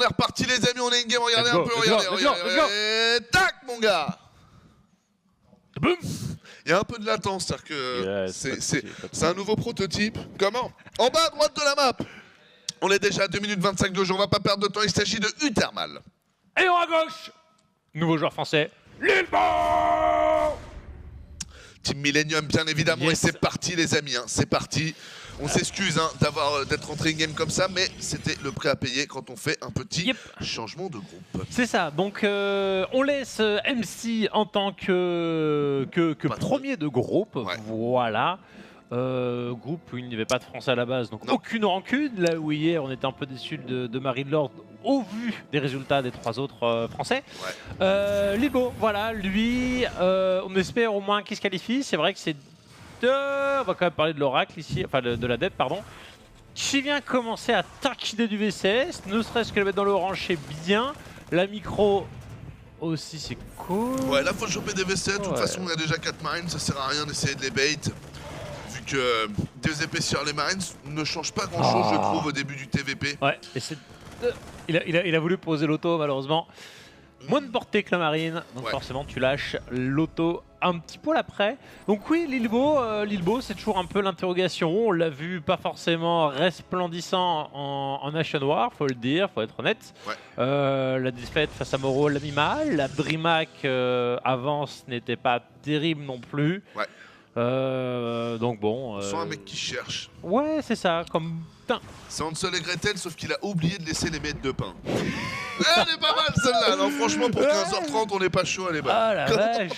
est reparti les amis, on est in game, regardez un peu, regardez. Tac mon gars. Boum. Il y a un peu de latence, c'est-à-dire que c'est un nouveau prototype. Comment? En bas à droite de la map. On est déjà à 2 minutes 25 de jeu, on va pas perdre de temps, il s'agit de Uthermal. Et en à gauche, nouveau joueur français, Lilbo. Team Millennium bien évidemment, et c'est parti les amis, hein, c'est parti. On s'excuse hein, d'être rentré in game comme ça, mais c'était le prix à payer quand on fait un petit changement de groupe. C'est ça, donc on laisse MC en tant que premier de groupe, voilà. Groupe où il n'y avait pas de français à la base, donc aucune rancune. Là où hier on était un peu déçus de Marie de Lord au vu des résultats des 3 autres français. Lilbo, voilà, lui, on espère au moins qu'il se qualifie. C'est vrai que c'est on va quand même parler de l'Oracle ici, enfin de la dette, pardon, qui vient commencer à taquiner du VCS, ne serait-ce que le mettre dans l'orange, c'est bien. La micro aussi, c'est cool. Ouais, là faut choper des VCS, de toute façon on a déjà 4 marines, ça sert à rien d'essayer de les bait. Vu que des épaisseurs les marines ne changent pas grand chose je trouve au début du TVP. Ouais, et c'est... il a voulu poser l'auto malheureusement. Moins de portée que la marine, donc forcément tu lâches l'auto un petit poil après. Donc oui, Lilbo c'est toujours un peu l'interrogation. On l'a vu pas forcément resplendissant en Nation War, faut le dire, faut être honnête. La défaite face à Moro l'a mis mal. La DreamHack avance n'était pas terrible non plus. Donc bon... Sans un mec qui cherche. Ouais, c'est ça, comme... C'est Hansel et Gretel, sauf qu'il a oublié de laisser les miettes de pain. Elle est pas mal celle-là. Non, franchement, pour 15h30, on n'est pas chaud, elle est bonne. Ah la vache.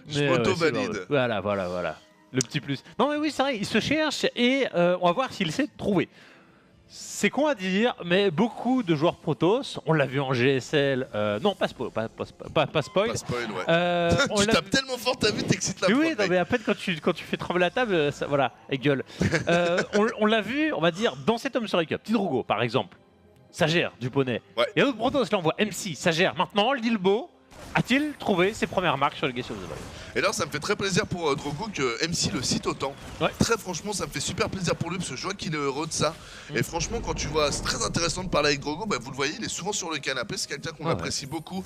Je m'auto-valide. Voilà. Le petit plus. Non mais oui, c'est vrai, il se cherche et on va voir s'il sait trouver. C'est con à dire, mais beaucoup de joueurs Protoss, on l'a vu en GSL, non pas spoil, pas spoil. Pas spoil, ouais. Tu tapes tellement fort, t'as vu, t'excites la oui, non, mais après quand tu fais trembler la table, ça, voilà, et gueule. On l'a vu, on va dire, dans cet homme sur Cup, Tidrogo par exemple, ça gère du poney. Et d'autres Protoss, là on voit MC, ça gère. Maintenant, Lilbo a-t-il trouvé ses premières marques sur le Guess of the Void? Et alors ça me fait très plaisir pour Drogo que MC le cite autant. Très franchement ça me fait super plaisir pour lui parce que je vois qu'il est heureux de ça. Et franchement quand tu vois, c'est très intéressant de parler avec Drogo, bah, vous le voyez il est souvent sur le canapé, c'est quelqu'un qu'on apprécie beaucoup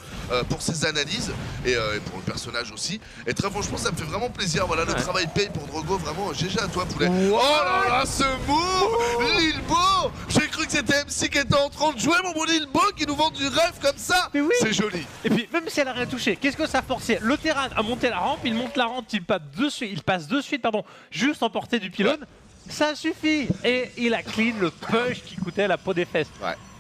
pour ses analyses et pour le personnage aussi. Et très franchement ça me fait vraiment plaisir, voilà le travail paye pour Drogo, vraiment GG à toi poulet. Oh là là ce move Lilbo. J'ai cru que c'était MC qui était en train de jouer mon bon Lilbo qui nous vend du rêve comme ça. C'est joli. Et puis même si elle a rien touché, qu'est-ce que ça a forcé le terrain à monter la rampe, il monte la rampe, il passe de suite, juste en portée du pylône, ça suffit. Et il a clean le push qui coûtait la peau des fesses.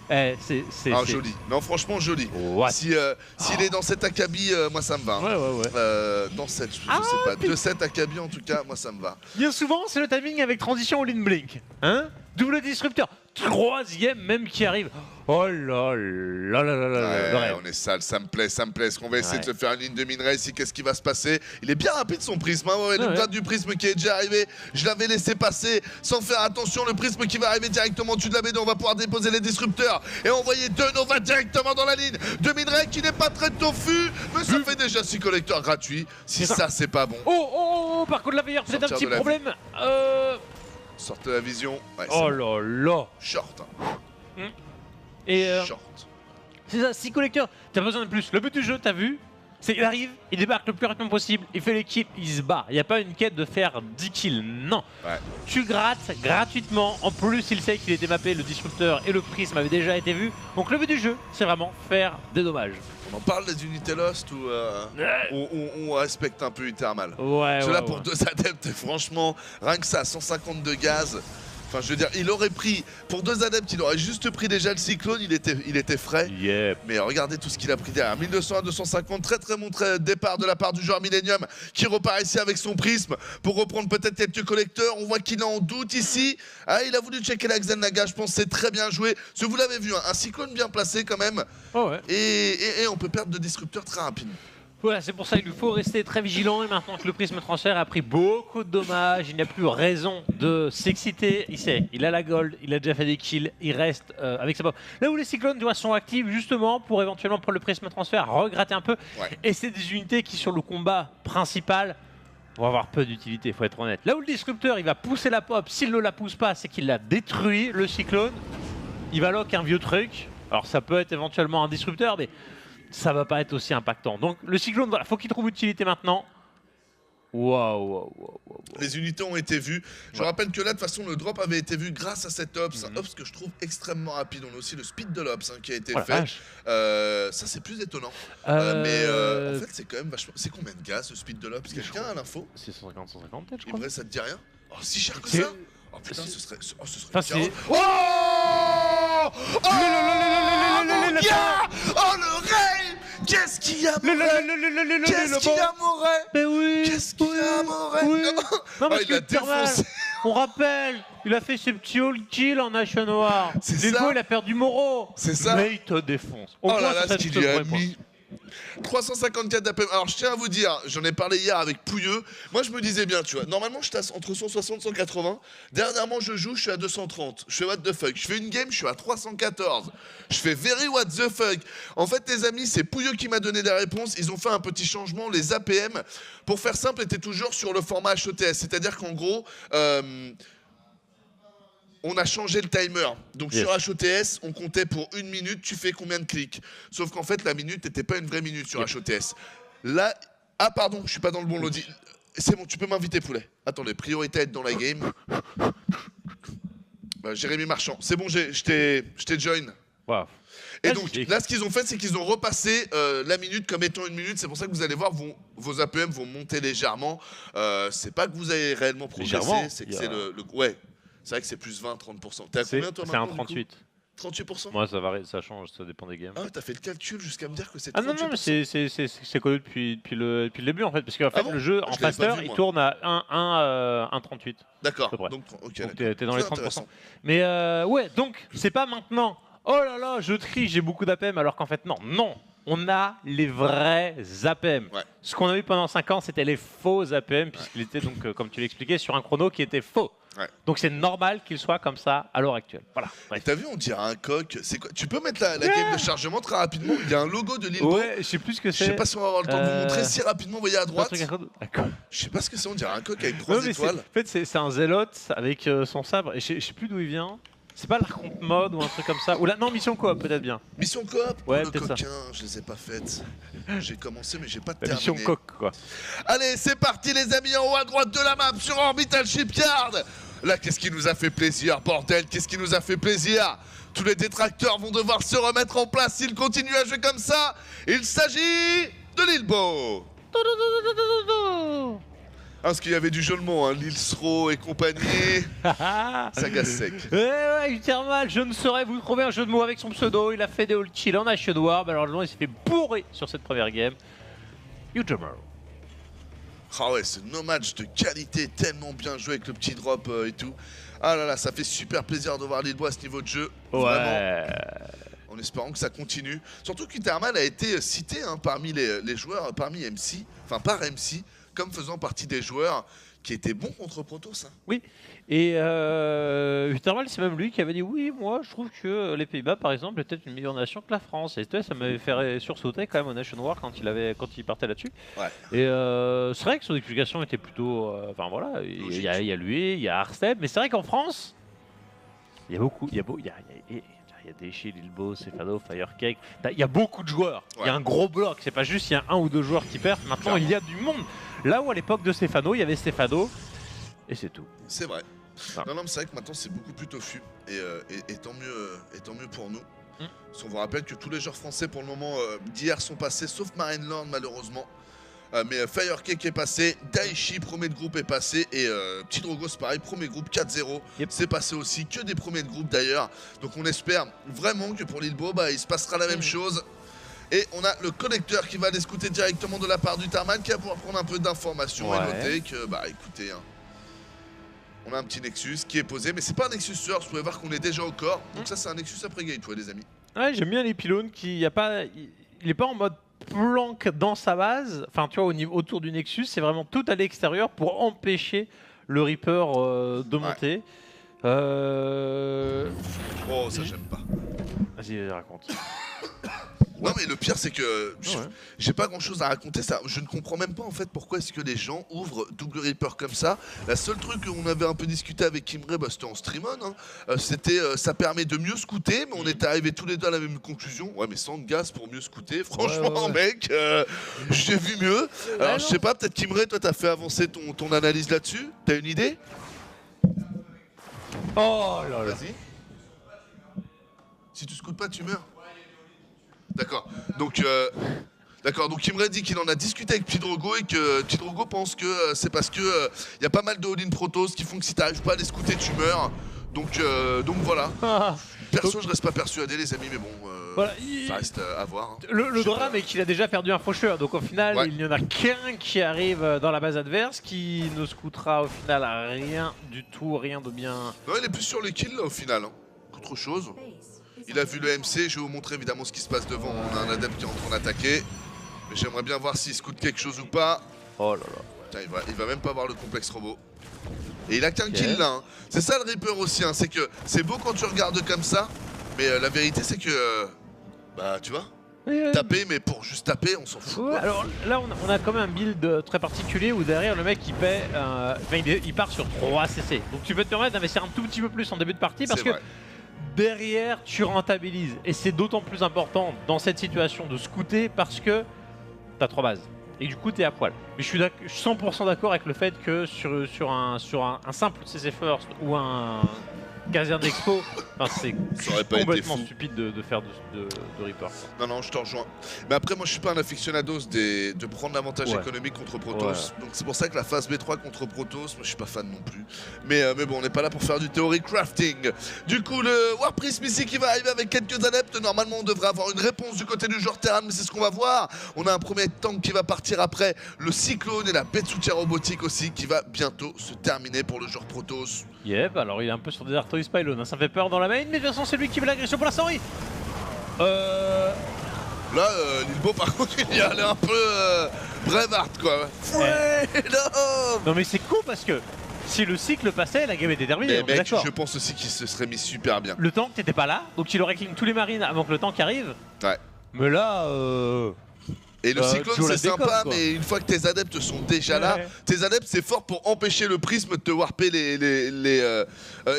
C'est joli. Non franchement joli. S'il est dans cet acabit, moi ça me va. Dans cette, je sais pas, 2-7 acabit en tout cas, moi ça me va. Bien souvent c'est le timing avec transition au lean blink. Hein? Double disrupteur. 3e même qui arrive. Oh là là là là là. On est sale, ça me plaît. Est-ce qu'on va essayer de se faire une ligne de minerai ici? Qu'est-ce qui va se passer? Il est bien rapide son prisme, le du prisme qui est déjà arrivé. Je l'avais laissé passer sans faire attention. Le prisme qui va arriver directement au-dessus de la BD. On va pouvoir déposer les disrupteurs et envoyer 2 Nova directement dans la ligne de minerai qui n'est pas très toffue. Mais ça fait déjà 6 collecteurs gratuits. Si ça c'est pas bon. Par contre la veilleur, c'est un petit problème. Sorte de la vision. Oh là là. Short. Et c'est ça, 6 collecteurs, t'as besoin de plus. Le but du jeu, t'as vu, c'est qu'il arrive, il débarque le plus rapidement possible, il fait l'équipe, il se bat. Il n'y a pas une quête de faire 10 kills, non. Tu grattes gratuitement, en plus il sait qu'il était mappé, le disrupteur et le prisme avaient déjà été vus. Donc le but du jeu, c'est vraiment faire des dommages. On en parle des unités Lost ou on respecte un peu Uthermal. Cela pour 2 adeptes, franchement, rien que ça, 150 de gaz. Enfin, je veux dire, il aurait pris, pour 2 adeptes, il aurait juste pris déjà le cyclone, il était frais. Mais regardez tout ce qu'il a pris derrière. 1200 à 250, très bon départ de la part du joueur Millennium qui repart ici avec son prisme pour reprendre peut-être quelques collecteurs. On voit qu'il est en doute ici. Il a voulu checker la Xenaga, je pense, c'est très bien joué. Parce que vous l'avez vu, un cyclone bien placé quand même. Et on peut perdre de disrupteurs très rapidement. Voilà, c'est pour ça qu'il nous faut rester très vigilant et maintenant que le prisme transfert a pris beaucoup de dommages, il n'y a plus raison de s'exciter. Il sait, il a la gold, il a déjà fait des kills, il reste avec sa pop. Là où les cyclones sont actifs justement pour éventuellement prendre le prisme transfert, regratter un peu. Et c'est des unités qui sur le combat principal vont avoir peu d'utilité, il faut être honnête. Là où le disrupteur il va pousser la pop, s'il ne la pousse pas, c'est qu'il la détruit, le cyclone. Il va lock un vieux truc. Alors ça peut être éventuellement un disrupteur, mais ça va pas être aussi impactant. Donc le cyclone, voilà, faut qu'il trouve utilité maintenant. Waouh. Les unités ont été vues. Je rappelle que là, de toute façon, le drop avait été vu grâce à cet Ops. Un Ops que je trouve extrêmement rapide. On a aussi le speed de l'Ops qui a été fait. Ça, c'est plus étonnant. Mais en fait, c'est quand même vachement... C'est combien de gaz, le speed de l'Ops? Quelqu'un a l'info? C'est 150 peut-être, je crois. Vrai, ça te dit rien? Oh, si cher que ça? Oh putain, ce serait... Oh mon gars! Oh, le rêve! Qu'est-ce qu'il y a, Moret? Qu'est-ce qu'il y a, Moret? Mais oui. Qu'est-ce qu'il y a, Moret? Non, parce qu'il a défoncé. On rappelle, il a fait ses petits all kills en Nation War. Lilbo, il a perdu Moreau. C'est ça. Mais il te défonce. Oh là là, ce qu'il lui a mis. 354 d'APM. Alors je tiens à vous dire, j'en ai parlé hier avec Pouilleux. Moi je me disais bien, tu vois, normalement je tasse entre 160 et 180. Dernièrement je joue, je suis à 230. Je fais what the fuck. Je fais une game, je suis à 314. Je fais very what the fuck. En fait les amis, c'est Pouilleux qui m'a donné des réponses. Ils ont fait un petit changement. Les APM, pour faire simple, étaient toujours sur le format HETS. C'est-à-dire qu'en gros... on a changé le timer. Donc sur HETS, on comptait pour 1 minute, tu fais combien de clics? Sauf qu'en fait, la minute n'était pas une vraie minute sur HETS. Là, ah pardon, je suis pas dans le bon lobby. C'est bon, tu peux m'inviter, poulet. Attendez, priorité à être dans la game. Jérémy Marchand, c'est bon, je t'ai join. Wow. Et donc là, ce qu'ils ont fait, c'est qu'ils ont repassé la minute comme étant 1 minute. C'est pour ça que vous allez voir, vos APM vont monter légèrement. C'est pas que vous avez réellement progressé, c'est que c'est le... Ouais. C'est vrai que c'est plus 20-30%. T'es à combien toi maintenant? C'est un 38. 38%? Moi ça varie, ça change, ça dépend des games. Ah t'as fait le calcul jusqu'à me dire que c'est 38%. Ah non, mais c'est connu depuis le début en fait. Parce qu'en fait le jeu en faster il tourne à 1,38. D'accord, donc t'es dans les 30%. Mais ouais, donc c'est pas maintenant. Oh là là, je trie, j'ai beaucoup d'APM alors qu'en fait non. On a les vrais APM. Ouais. Ce qu'on a eu pendant 5 ans, c'était les faux APM, puisqu'il était donc, comme tu l'expliquais, sur un chrono qui était faux. Ouais. Donc c'est normal qu'il soit comme ça à l'heure actuelle. Voilà. T'as vu, on dirait un coq. C'est quoi? Tu peux mettre la game de chargement très rapidement. Il y a un logo de Lilbo. Ouais, je sais plus ce que c'est. Je sais pas si on va avoir le temps de vous montrer si rapidement. Vous voyez à droite. D'accord. Je sais pas ce que c'est. On dirait un coq avec 3 étoiles. En fait, c'est un zélote avec son sabre. Et je sais plus d'où il vient. C'est pas l'arconte mode ou un truc comme ça. Ou là, non, mission coop peut-être bien. Mission coop? Ouais, le coquin, ça. Je les ai pas faites. J'ai commencé mais j'ai pas terminé. Mission coq quoi. Allez, c'est parti les amis, en haut à droite de la map sur Orbital Shipyard. Là, qu'est-ce qui nous a fait plaisir, bordel? Qu'est-ce qui nous a fait plaisir? Tous les détracteurs vont devoir se remettre en place s'ils continuent à jouer comme ça. Il s'agit de Lilbo. Parce qu'il y avait du jeu de mots, Lilsro et compagnie. Saga sec. Ouais, Uthermal, je ne saurais vous trouver un jeu de mots avec son pseudo. Il a fait des all kills en Nation War. Alors il s'est fait bourrer sur cette première game. Uthermal. Ah ouais, ce no match de qualité, tellement bien joué avec le petit drop et tout. Ah là là, ça fait super plaisir de voir Lilbo à ce niveau de jeu. Ouais. Vraiment. En espérant que ça continue. Surtout qu'Uthermal a été cité parmi les joueurs, parmi MC, enfin par MC, comme faisant partie des joueurs qui étaient bons contre Protoss. Oui, et Uthermal, c'est même lui qui avait dit oui, moi je trouve que les Pays-Bas par exemple étaient une meilleure nation que la France. Et ça m'avait fait sursauter quand même au Nation War quand il partait là-dessus. Ouais. Et c'est vrai que son explication était plutôt, enfin voilà, il y a lui, il y a Arsteb, mais c'est vrai qu'en France, il y a beaucoup, il y a Déchet, Lilbo, Cefado, Firecake. Il y a beaucoup de joueurs. Il y a un gros bloc. C'est pas juste il y a 1 ou 2 joueurs qui perdent. Maintenant, il y a du monde. Là où à l'époque de Stefano, il y avait Stefano. Et c'est tout. C'est vrai. Non, mais c'est vrai que maintenant, c'est beaucoup plus tofu. Et tant mieux pour nous. Parce qu'on vous rappelle que tous les joueurs français, pour le moment, d'hier sont passés, sauf Marineland, malheureusement. Mais Firecake est passé, Daichi, premier de groupe, est passé, et Petit Drogos, pareil, premier groupe 4-0, c'est passé aussi, que des premiers de groupe d'ailleurs. Donc on espère vraiment que pour Lilbo, il se passera la même chose. Et on a le collecteur qui va aller scouter directement de la part d'Uthermal, qui va pouvoir prendre un peu d'informations et noter que, écoutez, on a un petit Nexus qui est posé, mais c'est pas un Nexus Source, vous pouvez voir qu'on est déjà au corps. Donc ça, c'est un Nexus après gateway, les amis. Ouais, j'aime bien les pylônes il est pas en mode planque dans sa base, enfin tu vois autour du Nexus, c'est vraiment tout à l'extérieur pour empêcher le Reaper de monter. Oh ça j'aime pas. Vas-y, raconte. Non mais le pire c'est que j'ai pas grand chose à raconter, ça. Je ne comprends même pas en fait pourquoi est-ce que les gens ouvrent Double Reaper comme ça. La seule truc qu'on avait un peu discuté avec Kimray, bah, c'était en stream on, hein. C'était ça permet de mieux scouter, mais on était arrivés tous les deux à la même conclusion. Ouais mais sans gaz pour mieux scouter, franchement mec, j'ai vu mieux. Alors je sais pas, peut-être Kimray, toi t'as fait avancer ton analyse là-dessus, t'as une idée? Oh là là. Vas-y. Si tu scoutes pas, tu meurs. D'accord. Donc, Kimray dit qu'il en a discuté avec Pidrogo et que Pidrogo pense que c'est parce que y a pas mal de all-in Protoss qui font que si t'arrives pas à les scouter, tu meurs. Donc voilà. Perso, je reste pas persuadé, les amis, mais bon, voilà, ça reste à voir. Hein. Le drame est qu'il a déjà perdu un faucheur, donc au final, il n'y en a qu'un qui arrive dans la base adverse qui ne scoutera au final rien du tout, rien de bien. Non, il est plus sur les kills là, au final, hein, qu'autre chose. Il a vu le MC, je vais vous montrer évidemment ce qui se passe devant. On a un adepte qui est en train d'attaquer. Mais j'aimerais bien voir s'il scoute quelque chose ou pas. Oh là là. Putain, il va même pas voir le complexe robot. Et il a qu'un kill là. Hein. C'est ça le Reaper aussi, hein. C'est que c'est beau quand tu regardes comme ça. Mais la vérité c'est que... bah tu vois, taper, mais pour juste taper, on s'en fout. Ouais, alors là, on a quand même un build très particulier où derrière le mec il paie, il part sur 3 CC. Donc tu peux te permettre d'investir un tout petit peu plus en début de partie parce que derrière tu rentabilises. Et c'est d'autant plus important dans cette situation de scouter parce que t'as 3 bases. Et du coup t'es à poil. Mais je suis 100% d'accord avec le fait que sur un simple CC First ou un caserne d'expo, enfin, c'est complètement stupide de faire de Reaper. Non, je te rejoins. Mais après, moi, je suis pas un aficionados de prendre l'avantage économique contre Protoss. Donc c'est pour ça que la phase B3 contre Protoss, moi, je suis pas fan non plus. Mais bon, on n'est pas là pour faire du theory crafting. Du coup, le War Prism ici qui va arriver avec quelques adeptes. Normalement, on devrait avoir une réponse du côté du joueur Terran, mais c'est ce qu'on va voir. On a un premier tank qui va partir après, le Cyclone et la Betsutia robotique aussi qui va bientôt se terminer pour le joueur Protoss. Yep, alors il est un peu sur des Artois Pylon, hein. Ça fait peur dans la main, mais de toute façon c'est lui qui veut l'agression pour l'instant. Là, Lilbo par contre il y allait un peu Braveheart quoi. Non mais c'est con parce que si le cycle passait, la game était terminée. Mais mec, je pense aussi qu'il se serait mis super bien. Le tank t'étais pas là, donc il aurait clean tous les marines avant que le tank arrive. Ouais. Mais là Et le cyclone c'est sympa, mais une fois que tes adeptes sont déjà là, tes adeptes c'est fort pour empêcher le prisme de te warper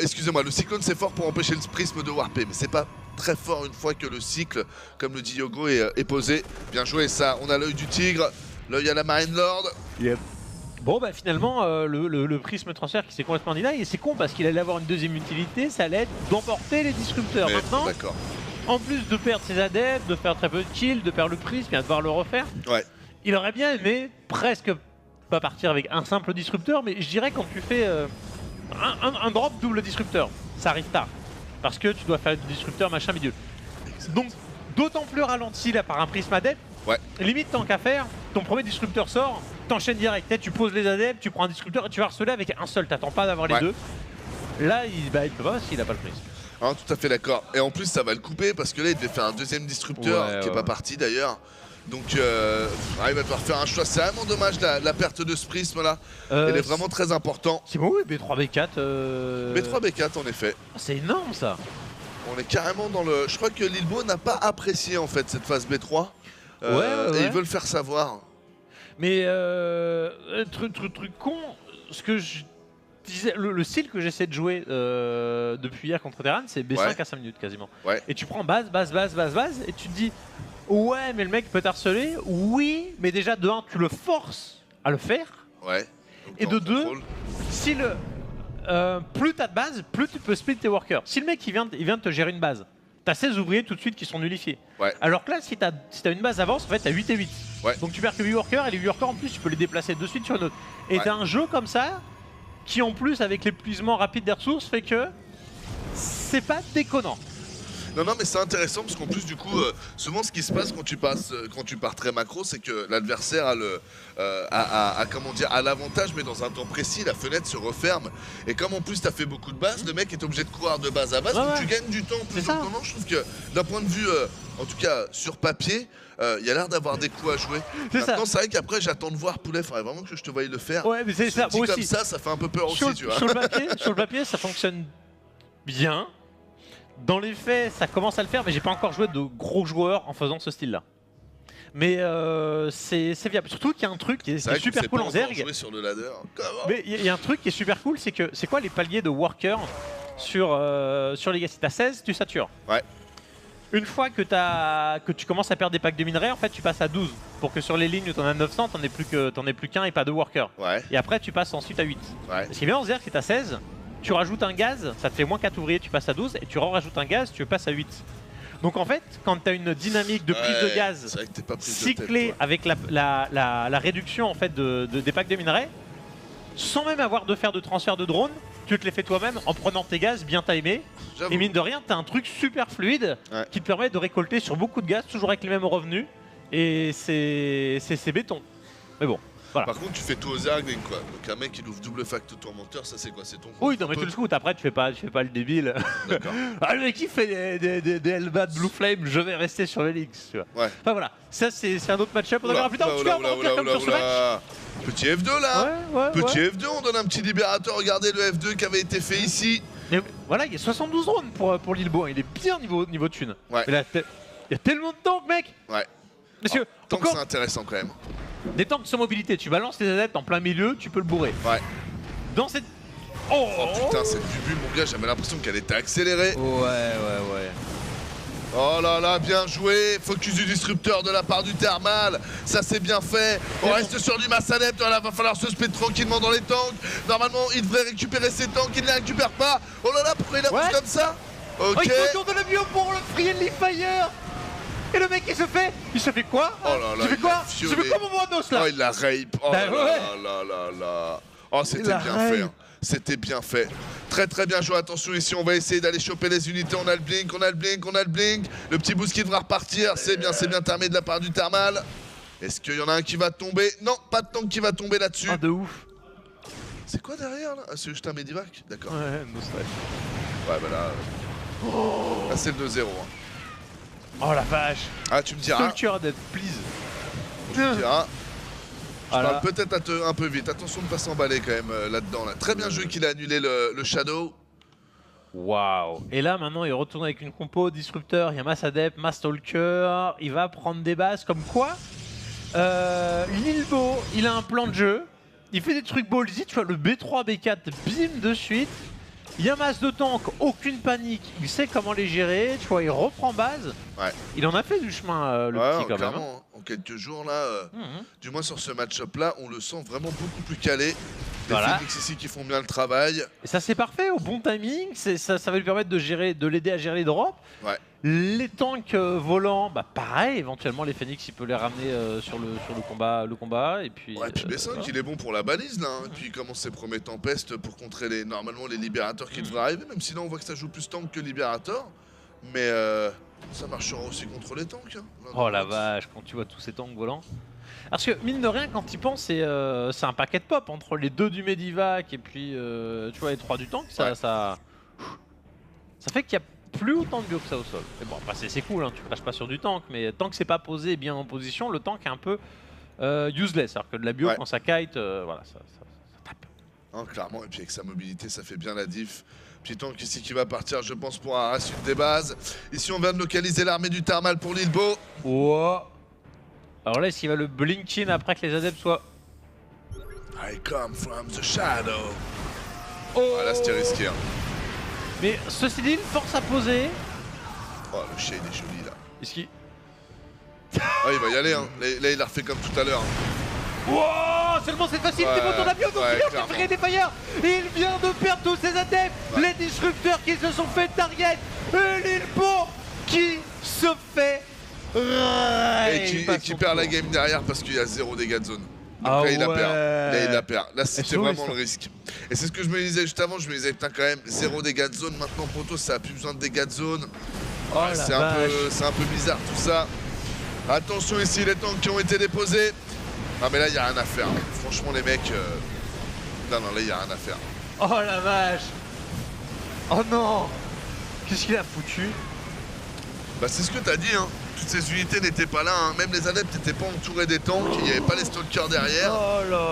excusez-moi, le cyclone c'est fort pour empêcher le prisme de warper, mais c'est pas très fort une fois que le cycle, comme le dit Yogo, est posé. Bien joué ça, on a l'œil du tigre, l'œil à la Marine Lord. Yep. Bon bah finalement le prisme transfert qui s'est complètement deny, et c'est con parce qu'il allait avoir une deuxième utilité, ça allait être d'emporter les disrupteurs. Maintenant, en plus de perdre ses adeptes, de faire très peu de kills, de perdre le prisme, et de devoir le refaire, il aurait bien aimé presque pas partir avec un simple disrupteur, mais je dirais quand tu fais un drop double disrupteur, ça arrive tard. Parce que tu dois faire le disrupteur machin bidule. Donc d'autant plus ralenti là par un prisme adepte, limite tant qu'à faire, ton premier disrupteur sort, t'enchaînes direct, tu poses les adeptes, tu prends un disrupteur et tu vas harceler avec un seul, t'attends pas d'avoir les deux. Là il peut pas parce qu'il a pas le prisme. Ah, tout à fait d'accord. Et en plus ça va le couper parce que là il devait faire un deuxième disrupteur qui est pas parti d'ailleurs. Donc il va devoir faire un choix. C'est vraiment dommage la perte de ce prisme là. Elle est vraiment très important. C'est bon, oui, B3, B4. B3, B4 en effet. C'est énorme ça. On est carrément dans le... Je crois que Lilbo n'a pas apprécié en fait cette phase B3. Et ils veulent faire savoir. Mais truc con, ce que je disais, le style que j'essaie de jouer depuis hier contre Terran, c'est B5 à 5 minutes quasiment. Et tu prends base, et tu te dis, ouais, mais le mec peut t'harceler. Oui, mais déjà de 1, tu le forces à le faire. Et de 2, si plus t'as de base, plus tu peux split tes workers. Si le mec il vient de te gérer une base, t'as 16 ouvriers tout de suite qui sont nullifiés. Alors que là, si t'as une base avance, en fait t'as 8 et 8. Donc tu perds que 8 workers, et les 8 workers en plus tu peux les déplacer de suite sur une autre. Et t'as un jeu comme ça, qui en plus avec l'épuisement rapide des ressources fait que c'est pas déconnant. Non, mais c'est intéressant parce qu'en plus du coup, souvent ce qui se passe quand tu pars très macro, c'est que l'adversaire a l'avantage, mais dans un temps précis, la fenêtre se referme. Et comme en plus tu as fait beaucoup de bases, le mec est obligé de courir de base à base, donc tu gagnes du temps. Plus non, je trouve que d'un point de vue, en tout cas sur papier, il y a l'air d'avoir des coups à jouer. Maintenant, c'est vrai qu'après, j'attends de voir Poulet. Il faudrait vraiment que je te voie le faire. Ouais, mais c'est ça. Dit comme ça fait un peu peur aussi, tu vois. Sur le papier, ça fonctionne bien. Dans les faits, ça commence à le faire, mais j'ai pas encore joué de gros joueurs en faisant ce style-là. Mais c'est viable. Surtout qu'il y a un truc qui est super cool en Zerg. Sur le ladder. Mais il y a un truc qui est super cool, c'est que c'est quoi les paliers de worker sur Legacy? T'as 16, tu satures. Ouais. Une fois que tu commences à perdre des packs de minerais, en fait tu passes à 12. Pour que sur les lignes où t'en as 900, t'en aies plus qu'un et pas de worker. Ouais. Et après tu passes ensuite à 8. Ouais. Ce qui est bien en Zerg, c'est que t'as 16, tu rajoutes un gaz, ça te fait moins 4 ouvriers, tu passes à 12, et tu rajoutes un gaz, tu passes à 8. Donc en fait, quand tu as une dynamique de prise de gaz cyclée avec la réduction en fait des packs de minerais, sans même avoir de faire de transfert de drone, tu te les fais toi-même en prenant tes gaz bien timés. Et mine de rien, tu as un truc super fluide qui te permet de récolter sur beaucoup de gaz, toujours avec les mêmes revenus. Et c'est béton. Mais bon. Voilà. Par contre, tu fais tout aux Zerg, quoi. Donc un mec qui ouvre double facto tourmenteur, ça c'est quoi? C'est ton coup? Oui, non, mais tu le scout. Après, tu fais pas le débile. D'accord. Ah, le mec qui fait des Hellbat Blue Flame, je vais rester sur l'Elix. Ouais. Enfin voilà, ça c'est un autre match-up. On en verra plus tard. En tout cas, on va revenir comme sur ce match. Petit F2 là. Petit F2, on donne un petit libérateur. Regardez le F2 qui avait été fait ici. Mais voilà, il y a 72 drones pour l'Ilbo. Il est bien niveau thune. Ouais. Mais là, il y a tellement de tanks, mec. Ouais. Monsieur, tant que c'est intéressant quand même. Des tanks sans mobilité, tu balances tes adeptes en plein milieu, tu peux le bourrer. Ouais. Dans cette... Oh putain, cette bulle, mon gars, j'avais l'impression qu'elle était accélérée. Ouais. Oh là là, bien joué. Focus du disrupteur de la part du thermal. Ça c'est bien fait. On reste sur du mass adept. Voilà, va falloir se split tranquillement dans les tanks. Normalement, il devrait récupérer ses tanks. Il ne les récupère pas. Oh là là, pourquoi il avance comme ça? Ok. Oh, il faut autour de la bio pour le Friendly Fire. Et le mec il se fait quoi? Oh là là, il se fait quoi mon Moanos là? Oh il la rape. Oh bah, là. Oh c'était bien fait. Hein. C'était bien fait. Très très bien joué. Attention ici, on va essayer d'aller choper les unités. On a le blink. Le petit boost qui devra repartir. C'est bien terminé de la part du thermal. Est-ce qu'il y en a un qui va tomber? Non, pas de tank qui va tomber là-dessus. Ah de ouf. C'est quoi derrière là? Ah, c'est juste un Medivac? D'accord. Ouais, no stress. Ouais bah là... Là c'est le 2-0. Hein. Oh la vache. Ah tu me diras. Structure d'être please. Tu me diras. Je parle peut-être un peu vite. Attention de ne pas s'emballer quand même là-dedans. Là. Très bien joué qu'il a annulé le Shadow. Waouh. Et là maintenant il retourne avec une compo disrupteur. Il y a Mass Adept, Mass Stalker. Il va prendre des bases comme quoi Lilbo, il a un plan de jeu. Il fait des trucs ballsy. Tu vois le B3, B4, bim de suite. Il y a masse de tanks, aucune panique, il sait comment les gérer, tu vois, il reprend base. Ouais. Il en a fait du chemin, le petit quand même. Hein. En quelques jours là, du moins sur ce match-up là, on le sent vraiment beaucoup plus calé. Les Phoenix ici qui font bien le travail. Et ça c'est parfait, au bon timing, ça va lui permettre de l'aider à gérer les drops. Ouais. Les tanks volants, bah pareil, éventuellement les Phoenix il peut les ramener sur le combat. Et puis, ouais, puis B5 il est bon pour la balise là, hein. Et puis il commence ses premiers tempestes pour contrer normalement les libérateurs qui devraient arriver, même si là on voit que ça joue plus tank que libérateur. Mais ça marchera aussi contre les tanks. Hein, oh la vache, quand tu vois tous ces tanks volants. Parce que mine de rien, quand tu y penses, c'est un paquet de pop entre les 2 du Medivac et puis tu vois les 3 du tank, ça fait qu'il y a plus autant de bio que ça au sol. Mais bon, après c'est cool, hein, tu craches pas sur du tank, mais tant que c'est pas posé bien en position, le tank est un peu useless. Alors que de la bio, quand ça kite, voilà, ça tape. Hein, clairement, et puis avec sa mobilité, ça fait bien la diff. Petit tank ici qui va partir, je pense, pour un race des bases. Ici, on vient de localiser l'armée du thermal pour Lilbo. Wow. Alors là, est-ce qu'il va le blink in après que les adeptes soient... I come from the shadow. Oh. Ah, là, c'était risqué. Hein. Mais ceci dit, force à poser. Oh, le shade est joli là. Est-ce qu'il... Ah, il va y aller. Hein. Là, il a refait comme tout à l'heure. Hein. Wow, seulement cette facilité pour la bio, donc il a fait des fire. Il vient de perdre tous ses adeptes. Les disrupteurs qui se sont fait target. Et Lilbo qui se fait... Et qui perd la game derrière parce qu'il y a 0 dégâts de zone. Donc là, il la perd. Là, il la perd. Là, c'était vraiment le risque. Et c'est ce que je me disais juste avant. Je me disais, putain, quand même, 0 dégâts de zone. Maintenant, Proto, ça a plus besoin de dégâts de zone. Oh, c'est un peu bizarre tout ça. Attention ici, les tanks qui ont été déposés. Ah, mais là, il n'y a rien à faire. Franchement, les mecs. Non, là, il n'y a rien à faire. Oh la vache. Oh non. Qu'est-ce qu'il a foutu? Bah, c'est ce que t'as dit, hein. toutes ces unités n'étaient pas là, hein. Même les adeptes n'étaient pas entourés des tanks, il n'y avait pas les stalkers derrière.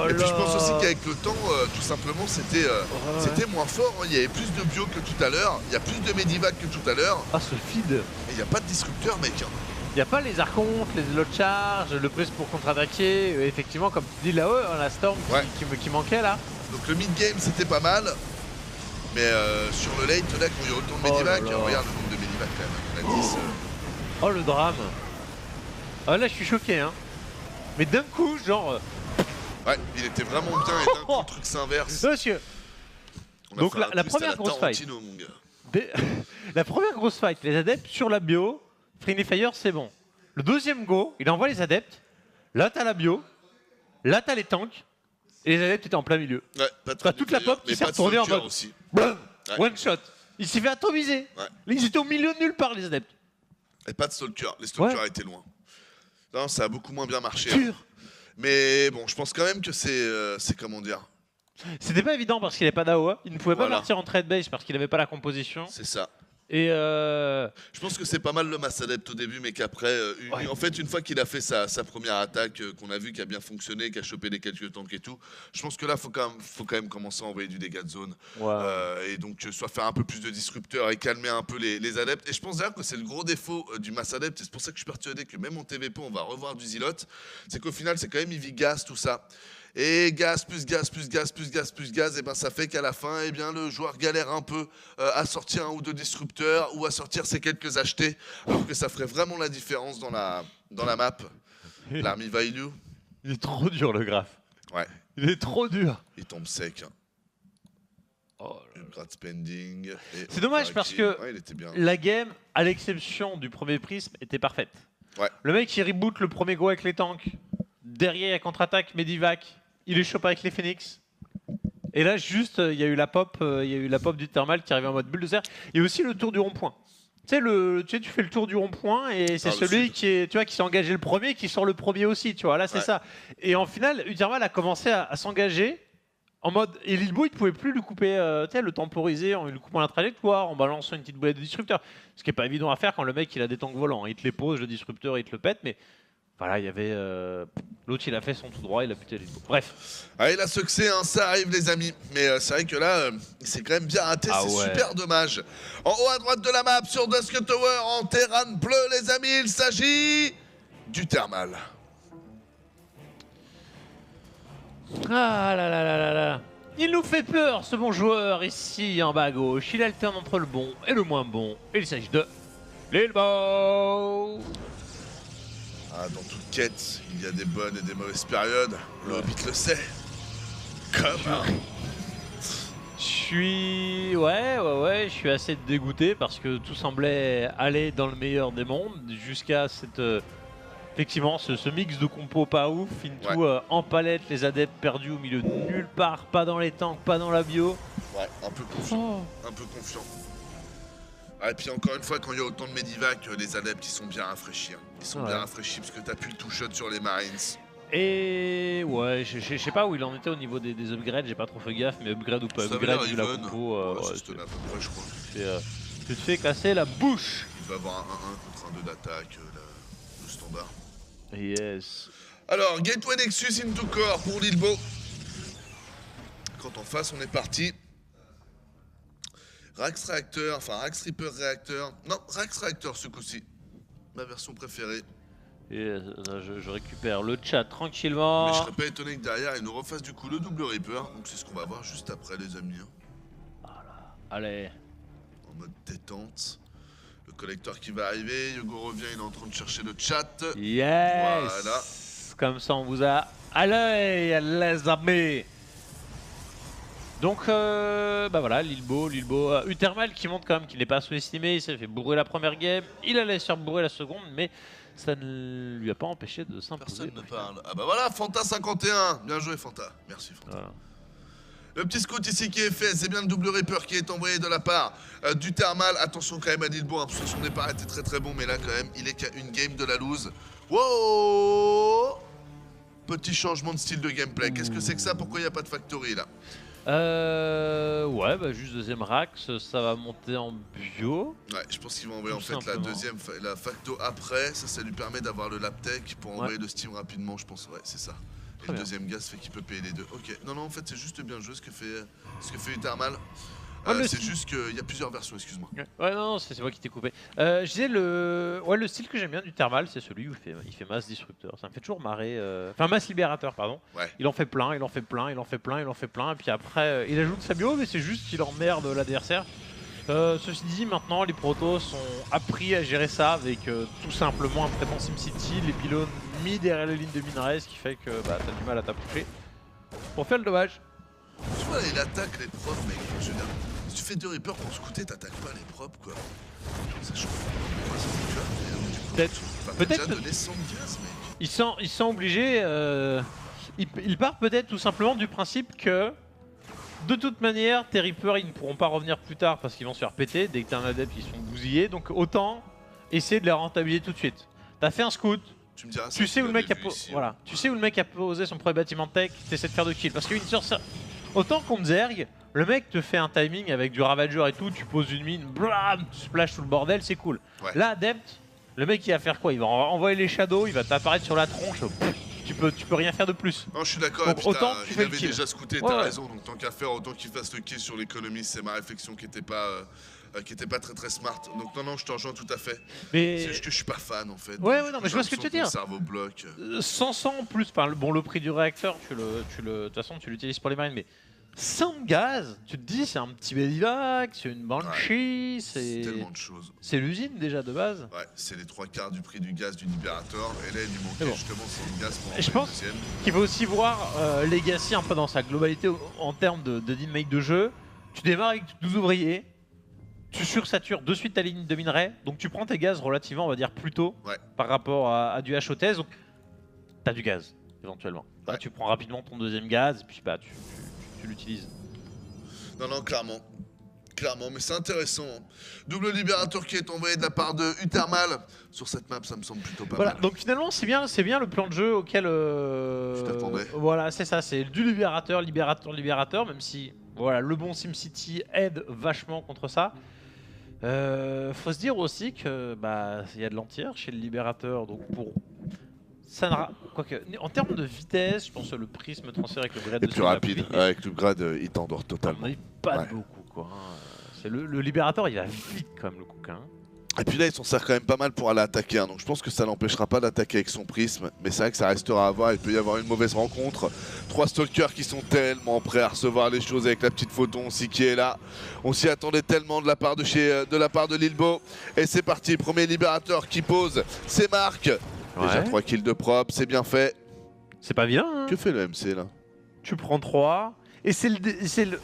Et puis je pense aussi qu'avec le temps, tout simplement, c'était moins fort, hein. Il y avait plus de bio que tout à l'heure, il y a plus de medivac que tout à l'heure. Ah, ce feed. Et il n'y a pas de disrupteur, mec. Hein. Il n'y a pas les archontes, les lots de charge, le press pour contre-attaquer. Effectivement, comme tu dis là-haut, la Storm qui manquait là. Donc le mid-game, c'était pas mal. Mais sur le late, là, quand il y a autant de medivac, regarde le nombre de medivac quand même. On a 10. Oh, le drame. Ah, là, je suis choqué, hein. Mais d'un coup, genre... Ouais, il était vraiment bien et d'un coup, le truc s'inverse. Monsieur. Donc la première grosse fight. La première grosse fight, les adeptes sur la bio, Friendly Fire, c'est bon. Le deuxième go, il envoie les adeptes. Là, t'as la bio. Là, t'as les tanks. Et les adeptes étaient en plein milieu. Ouais, pas très toute la pop qui s'est retournée en mode aussi. One shot. Il s'est fait atomiser. Ouais. Ils étaient au milieu de nulle part, les adeptes. Et pas de stalker. Les stalkers étaient loin. Non, ça a beaucoup moins bien marché. Hein. Mais bon, je pense quand même que c'est comment dire. C'était pas évident parce qu'il n'avait pas d'AOA. Il ne pouvait pas partir en trade base parce qu'il n'avait pas la composition. C'est ça. Et je pense que c'est pas mal le mass adept au début, mais qu'après, en fait, une fois qu'il a fait sa première attaque, qu'on a vu qui a bien fonctionné, qui a chopé les quelques tanks et tout, je pense que là, faut quand même commencer à envoyer du dégât de zone. Et donc, soit faire un peu plus de disrupteurs et calmer un peu les adeptes. Et je pense d'ailleurs que c'est le gros défaut du mass adept, et c'est pour ça que je suis persuadé que même en TVP, on va revoir du Zealot, c'est qu'au final, c'est quand même Eevee Gaz, tout ça. Et gaz, plus gaz, plus gaz, plus gaz, plus gaz, et ben ça fait qu'à la fin, eh bien, le joueur galère un peu à sortir un ou deux disrupteurs ou à sortir ces quelques achetés, alors que ça ferait vraiment la différence dans la map. L'Army Value. Il est trop dur le graphe. Ouais. Il est trop dur. Il tombe sec. Grad spending. C'est dommage parce que la game, à l'exception du premier prisme, était parfaite. Ouais. Le mec il reboot le premier go avec les tanks. Derrière, il y a contre-attaque, Medivac. Il est chope avec les Phoenix. Et là, juste, il y a eu la pop du thermal qui arrive en mode bulldozer. Il y a aussi le tour du rond-point. Tu sais, tu fais le tour du rond-point et c'est celui qui s'est engagé le premier qui sort le premier aussi. Tu vois, là, c'est ça. Et en final, Uthermal a commencé à s'engager en mode. Et Lilbo, il ne pouvait plus lui couper, le temporiser en lui coupant la trajectoire, en balançant une petite boulette de disrupteur. Ce qui n'est pas évident à faire quand le mec il a des tanks volants. Il te les pose, le disrupteur, il te le pète, mais. Voilà, il y avait... L'autre, il a fait son tout droit, il a buté Lilbo. Bref. Allez, la succès, hein, ça arrive, les amis. Mais c'est vrai que là, c'est quand même bien raté. C'est super dommage. En haut à droite de la map, sur Dusk Tower, en terrain bleu, les amis, il s'agit du thermal. Ah là là là là là. Il nous fait peur, ce bon joueur, ici, en bas à gauche. Il alterne entre le bon et le moins bon. Et il s'agit de... Lilbo. Ah, dans toute quête, il y a des bonnes et des mauvaises périodes. Le Hobbit le sait. Comme Je suis... Ouais, je suis assez dégoûté parce que tout semblait aller dans le meilleur des mondes jusqu'à cette... Effectivement, ce mix de compos pas ouf, Into en palette, les adeptes perdus au milieu de nulle part, pas dans les tanks, pas dans la bio. Ouais, un peu confiant, un peu confiant. Ah, et puis encore une fois, quand il y a autant de Medivac, les adeptes ils sont bien rafraîchis. Hein. Ils sont bien rafraîchis parce que t'as plus le two-shot sur les Marines. Et ouais, je sais pas où il en était au niveau des upgrades, j'ai pas trop fait gaffe, mais upgrade ou pas upgrade, vu la compo. C'était à peu près, je crois. Tu te fais casser la bouche. Il va avoir un 1-1 contre un 2 d'attaque, le standard. Yes. Alors, Gateway Nexus into core pour Lilbo. Quand en face, on est parti. Rax Reactor, enfin Rax Reaper Reactor. Non, Rax Reactor ce coup-ci. Ma version préférée. Et je récupère le chat tranquillement. Mais je serais pas étonné que derrière il nous refasse du coup le double Reaper. Donc c'est ce qu'on va voir juste après, les amis. Voilà. Allez. En mode détente. Le collecteur qui va arriver. Yogo revient, il est en train de chercher le chat. Yes. Voilà. Comme ça on vous a à l'œil, les amis. Donc, bah voilà, Lilbo, Uthermal qui montre quand même qu'il n'est pas sous-estimé, il s'est fait bourrer la première game, il allait se faire bourrer la seconde, mais ça ne lui a pas empêché de s'imposer. Personne ne parle. Ah bah voilà, Fanta 51, bien joué Fanta, merci Fanta. Voilà. Le petit scout ici qui est fait, c'est bien le double Reaper qui est envoyé de la part d'Uthermal. Attention quand même à Lilbo, hein, parce que son départ était très très bon, mais là quand même, il est qu'à une game de la lose. Wow! Petit changement de style de gameplay, qu'est-ce que c'est que ça? Pourquoi il n'y a pas de factory là? Ouais, bah juste deuxième Rax, ça va monter en bio. Ouais, je pense qu'ils vont envoyer en fait la deuxième, la facto après, ça lui permet d'avoir le Laptech pour envoyer le Steam rapidement, je pense, ouais, c'est ça. Et le deuxième gaz fait qu'il peut payer les deux. Ok, non, en fait, c'est juste bien joué ce que fait Uthermal. C'est juste qu'il y a plusieurs versions, excuse-moi. Ouais, non, c'est moi qui t'ai coupé. Je disais, le style que j'aime bien du thermal, c'est celui où il fait masse disrupteur. Ça me fait toujours marrer. Enfin, masse libérateur, pardon. Ouais. Il en fait plein, il en fait plein, il en fait plein, il en fait plein. Et puis après, il ajoute sa bio, mais c'est juste qu'il emmerde l'adversaire. Ceci dit, maintenant, les protos sont appris à gérer ça avec tout simplement un traitement SimCity, les pylônes mis derrière les lignes de minerais, ce qui fait que t'as du mal à t'approcher pour faire le dommage. Tu vois, il attaque les propres, mec. Je veux dire, si tu fais 2 Reapers pour scouter, t'attaques pas les propres, quoi. Ça chauffe. Peut-être donné 100 gaz, mec. Ils sont obligés. Ils partent peut-être tout simplement du principe que de toute manière, tes Reapers ils ne pourront pas revenir plus tard parce qu'ils vont se faire péter dès que t'as un adepte, ils sont bousillés. Donc autant essayer de les rentabiliser tout de suite. T'as fait un scout. Tu sais où le mec a voilà. Tu sais où le mec a posé son premier bâtiment de tech. T'essaies de faire de kill parce qu'une autant contre Zerg, le mec te fait un timing avec du Ravager et tout. Tu poses une mine, blam, tu splashes tout le bordel, c'est cool. Ouais. Là, adepte, le mec il va faire quoi? Il va envoyer les shadows, il va t'apparaître sur la tronche. Tu peux rien faire de plus. Non, je suis d'accord. Autant tu fais il avait déjà scouté, t'as raison. Donc tant qu'à faire, autant qu'il fasse le kill sur l'économie. C'est ma réflexion qui était pas très smart. Donc non, je te rejoins tout à fait. Mais c'est juste que je suis pas fan en fait. Ouais, non, mais je vois ce que tu veux dire. Cerveau bloque. 100 en plus, bon, le prix du réacteur, de toute façon, tu l'utilises pour les marines, mais 100 de gaz, tu te dis c'est un petit Bellivac, c'est une Banshee, c'est tellement de choses. C'est l'usine déjà de base. Ouais, c'est les 3/4 du prix du gaz du Liberator, et là il lui manquait justement 100 de gaz pour je pense qu'il faut aussi voir Legacy un peu dans sa globalité en termes de dynamique de jeu. Tu démarres avec 12 ouvriers, tu sursatures de suite ta ligne de minerai, donc tu prends tes gaz relativement, on va dire, plus tôt par rapport à du HOTS, donc t'as du gaz éventuellement. Là, tu prends rapidement ton deuxième gaz, et puis tu l'utilises. Non, clairement. Mais c'est intéressant. Double libérateur qui est envoyé de la part de Uthermal. Sur cette map, ça me semble plutôt pas mal. Donc finalement, c'est bien le plan de jeu auquel... Tu t'attendais. Voilà, c'est ça, c'est du libérateur, même si voilà, le bon SimCity aide vachement contre ça. Faut se dire aussi que y a de l'anti-air chez le libérateur, donc pour... Quoique, en termes de vitesse, je pense que le prisme transfert avec le grade est plus rapide. Avec le grade, il t'endort totalement. Pas beaucoup, quoi. C'est le libérateur, il va vite quand même, le coquin. Et puis là, il s'en sert quand même pas mal pour aller attaquer. Donc je pense que ça l'empêchera pas d'attaquer avec son prisme. Mais c'est vrai que ça restera à voir. Il peut y avoir une mauvaise rencontre. 3 stalkers qui sont tellement prêts à recevoir les choses avec la petite photon aussi qui est là. On s'y attendait tellement de la part de Lilbo. Et c'est parti. Premier libérateur qui pose ses marques. Déjà 3 kills de prop, c'est bien fait. C'est pas bien, hein. Que fait le MC là? Tu prends 3. Et c'est le...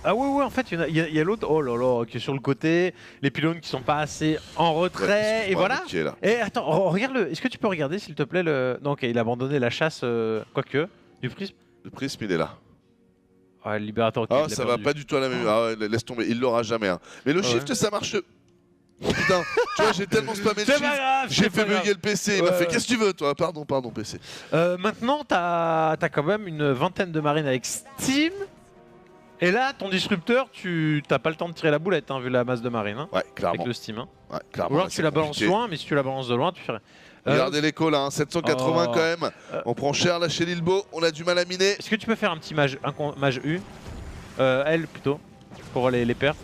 Ah ouais, en fait, il y a l'autre, oh là là, qui est sur le côté. Les pylônes qui sont pas assez en retrait, et voilà. Et attends, regarde-le. Est-ce que tu peux regarder, s'il te plaît, le... Non, ok, il a abandonné la chasse, quoique, du prisme. Le prisme, il est là. Ouais, le libérateur... Ah, ça va pas du tout à la même... Ah ouais, laisse tomber, il l'aura jamais. Hein. Mais le shift, ça marche... Oh putain, tu vois, j'ai tellement spammé le shift, j'ai fait bugger le PC, il m'a fait qu'est-ce que tu veux toi? Pardon PC. Maintenant, t'as quand même une vingtaine de marines avec Steam. Et là, ton disrupteur, t'as pas le temps de tirer la boulette, hein, vu la masse de marine. Hein, ouais, clairement. Avec le Steam. Hein. Ouais, clairement. Ou alors tu la balances loin, mais si tu la balances de loin, tu ferais. Regardez l'écho là, hein, 780 quand même. On prend cher là chez Lilbo, on a du mal à miner. Est-ce que tu peux faire un petit mage U L plutôt, pour les pertes?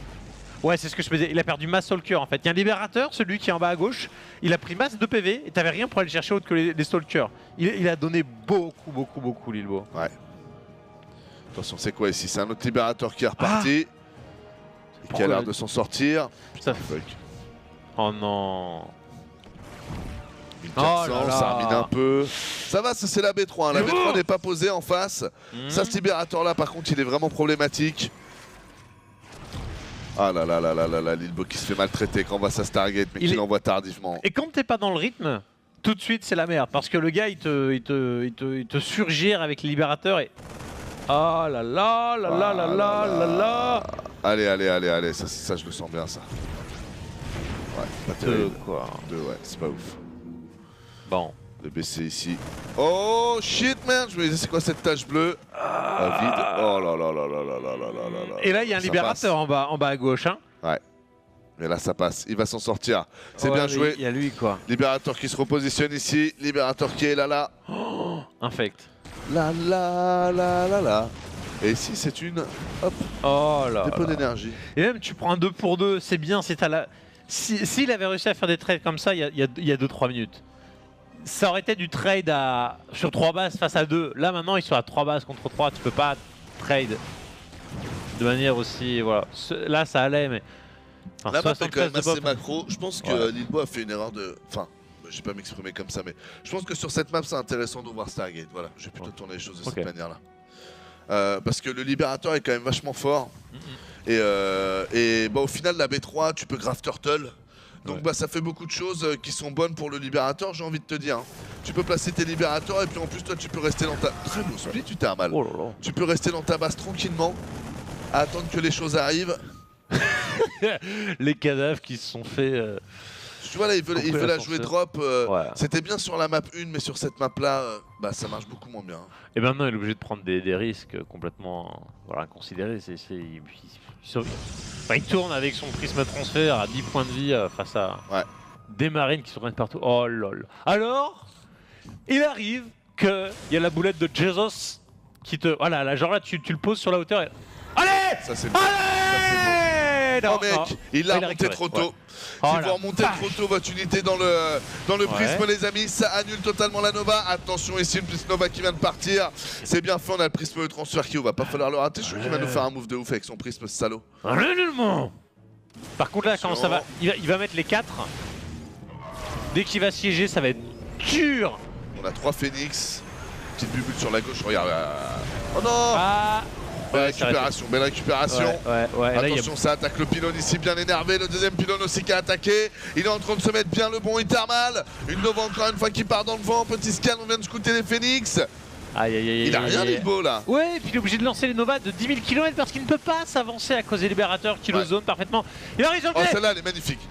Ouais, c'est ce que je faisais. Il a perdu masse Stalker en fait. Il y a un libérateur, celui qui est en bas à gauche. Il a pris masse de PV et t'avais rien pour aller chercher autre que les Stalkers. Il a donné beaucoup Lilbo. Ouais. Attention, c'est quoi ici? C'est un autre libérateur qui est reparti. Et qui a l'air de s'en sortir. Putain. Oh non. 1400, ça remine un peu. Ça va, ça c'est la B3. Hein. La B3 n'est pas posée en face. Ça, ce libérateur là, par contre, il est vraiment problématique. Ah là là, Lilbo qui se fait maltraiter quand on va sa Stargate, mais qui l'envoie tardivement. Et quand t'es pas dans le rythme, tout de suite c'est la merde. Parce que le gars il te surgire avec les libérateurs et... Ah là là. Allez, ça je le sens bien ça. Ouais, pas terrible. Quoi. Ouais, c'est pas ouf. Bon. Le BC ici. Oh shit man, je me disais c'est quoi cette tache bleue? vide. Oh là là là là là là là là là. Et là, il y a un libérateur en bas à gauche. Hein. Ouais. Mais là, ça passe. Il va s'en sortir. C'est bien joué. Il y a lui, quoi. Libérateur qui se repositionne ici. Libérateur qui est là. Oh, infect. Là. Et ici, c'est une... Hop. Oh là. Dépôt d'énergie. Et même, tu prends un 2 pour 2. C'est bien. S'il avait réussi à faire des trades comme ça, il y a 2-3 minutes. Ça aurait été du trade sur 3 bases face à 2. Là, maintenant, ils sont à 3 bases contre 3. Tu peux pas trade de manière aussi... Voilà. Là, ça allait, mais... Enfin, la map est quand même assez macro. Je pense que Lilbo a fait une erreur de... Enfin, je vais pas m'exprimer comme ça, mais je pense que sur cette map, c'est intéressant de voir Stargate. Voilà, je vais plutôt tourner les choses de cette manière-là. Parce que le libérateur est quand même vachement fort. Et bah, au final, la B3, tu peux grave Turtle. Donc bah, ça fait beaucoup de choses qui sont bonnes pour le libérateur, j'ai envie de te dire. Hein. Tu peux placer tes libérateurs et puis en plus, toi, tu peux rester dans ta... Très beau split, tu t'es mal. Tu peux rester dans ta base tranquillement, à attendre que les choses arrivent. Les cadavres qui se sont fait... Tu vois là, il veut la jouer drop. C'était bien sur la map 1, mais sur cette map là, bah, ça marche beaucoup moins bien. Et maintenant, il est obligé de prendre des risques complètement inconsidérés. Il tourne avec son prisme transfert à 10 points de vie face à des marines qui se prennent partout. Oh lol. Alors, il arrive qu'il y a la boulette de Jesus qui te... Voilà, là, genre là, tu le poses sur la hauteur et... Allez! Ça c'est beau. Oh mec, il l'a remonté trop tôt. Tu vas remonter trop tôt votre unité dans le prisme les amis, ça annule totalement la Nova. Attention ici, une petite Nova qui vient de partir. C'est bien fait, on a le prisme de transfert qui va pas falloir le rater. Je crois qu'il va nous faire un move de ouf avec son prisme salaud. Par contre là, comment ça va, il va mettre les 4. Dès qu'il va siéger, ça va être dur. On a 3 Phoenix. Petite bubule sur la gauche, regarde. Oh non. Belle récupération. Attention, ça attaque le pylône ici, bien énervé. Le deuxième pylône aussi qui a attaqué. Il est en train de se mettre bien le bon thermal. Une Nova encore une fois qui part dans le vent. Petit scan, on vient de scouter les Phoenix. Il a rien Lilbo là. Ouais, et puis il est obligé de lancer les Nova de 10 000 km parce qu'il ne peut pas s'avancer à cause des libérateurs qui le zonent parfaitement. Il a raison. Celle-là, elle est magnifique.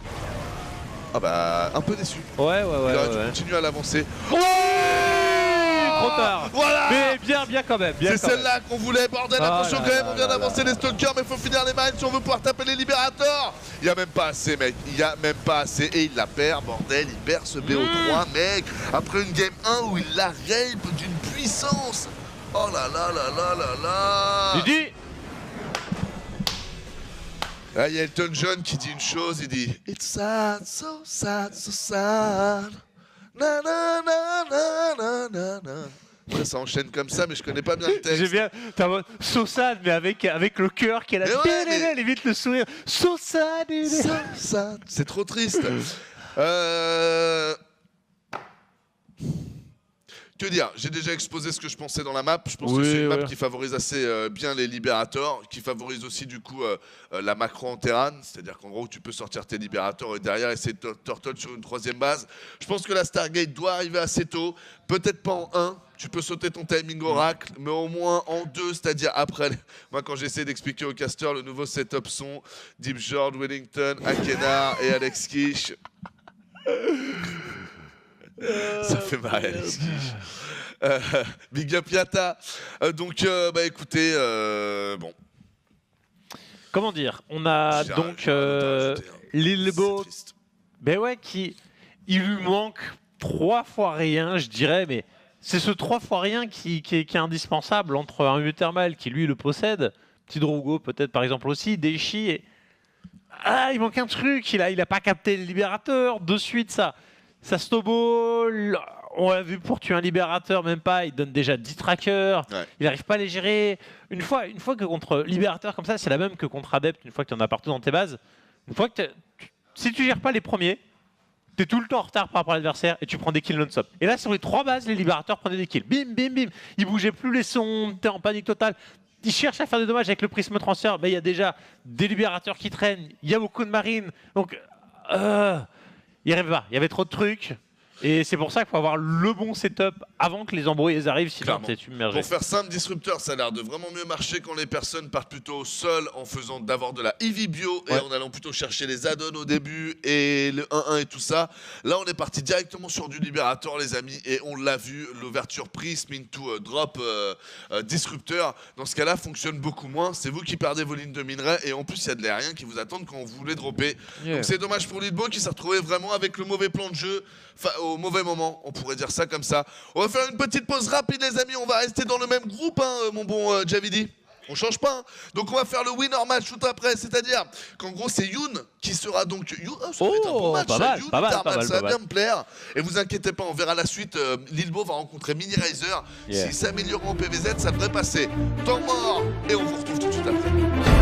Ah bah, un peu déçu. Il aurait dû continuer à l'avancer. Trop tard. Voilà. Mais bien quand même. C'est celle-là qu'on voulait, bordel. Attention quand même, on vient d'avancer les stalkers, mais il faut finir les mines si on veut pouvoir taper les libérateurs. Il n'y a même pas assez, mec. Il n'y a même pas assez. Et il la perd, bordel. Il perd ce BO3, mec. Après une game 1 où il la rape d'une puissance. Oh là là là là là là. Didi. Il y a Elton John qui dit une chose, il dit It's sad, so sad, so sad. Na na na na na na na. Ça enchaîne comme ça, mais je connais pas bien le texte. J'ai bien, t'as so sad, mais avec le cœur qui est là. Elle évite le sourire. So sad. So sad. C'est trop triste. Que dire? J'ai déjà exposé ce que je pensais dans la map. Je pense que c'est une map qui favorise assez bien les libérateurs, qui favorise aussi du coup la macro en terrain, c'est-à-dire qu'en gros tu peux sortir tes libérateurs et derrière essayer de turtle sur une 3e base. Je pense que la Stargate doit arriver assez tôt, peut-être pas en 1. Tu peux sauter ton timing oracle, mais au moins en 2, c'est-à-dire après. Moi, quand j'essaie d'expliquer au caster le nouveau setup son, Deep George, Wellington, Akenar et Alex Kish. Ça fait marrer, Alex Kish. Big up Yata. Donc, bah écoutez, bon. Comment dire? On a donc Lilbo. Ben ouais, il lui manque 3 fois rien, je dirais, mais c'est ce 3 fois rien qui est indispensable entre un U thermal qui lui le possède, petit Drogo peut-être par exemple aussi, Daichi et... Ah, il manque un truc, il a pas capté le libérateur, de suite ça snowball, on l'a vu pour tuer un libérateur, même pas, il donne déjà 10 trackers, il n'arrive pas à les gérer. Une fois que contre libérateur comme ça, c'est la même que contre Adept, une fois que tu en as partout dans tes bases, une fois que si tu gères pas les premiers, tu es tout le temps en retard par rapport à l'adversaire et tu prends des kills non-stop. Et là, sur les 3 bases, les libérateurs prenaient des kills. Bim, bim, bim. Ils bougeaient plus les sons, t'es en panique totale. Ils cherchent à faire des dommages avec le prisme transfert. Il y a déjà des libérateurs qui traînent, il y a beaucoup de marines. Donc, il n'y arrivait pas. Il y avait trop de trucs. Et c'est pour ça qu'il faut avoir le bon setup avant que les embrouilles arrivent, sinon t'es submergé. Pour faire simple, Disruptor, ça a l'air de vraiment mieux marcher quand les personnes partent plutôt seules en faisant d'abord de la Eevee bio et en allant plutôt chercher les add-ons au début et le 1-1 et tout ça. Là, on est parti directement sur du Libérator, les amis, et on l'a vu, l'ouverture Prism into drop Disruptor, dans ce cas-là, fonctionne beaucoup moins. C'est vous qui perdez vos lignes de minerais et en plus, il y a de l'aérien qui vous attendent quand vous voulez dropper. Donc c'est dommage pour Lidbo qui s'est retrouvé vraiment avec le mauvais plan de jeu au mauvais moment, on pourrait dire ça comme ça. On va faire une petite pause rapide, les amis, on va rester dans le même groupe, hein, mon bon Javidi. On change pas, hein. Donc on va faire le winner match tout après, c'est-à-dire qu'en gros c'est Youn qui sera donc... ça va être un bon match, ça va bien me plaire. Et vous inquiétez pas, on verra la suite, Lidbo va rencontrer Mini Riser. S'il s'améliore en PVZ, ça devrait passer. Temps mort, et on vous retrouve tout de suite après.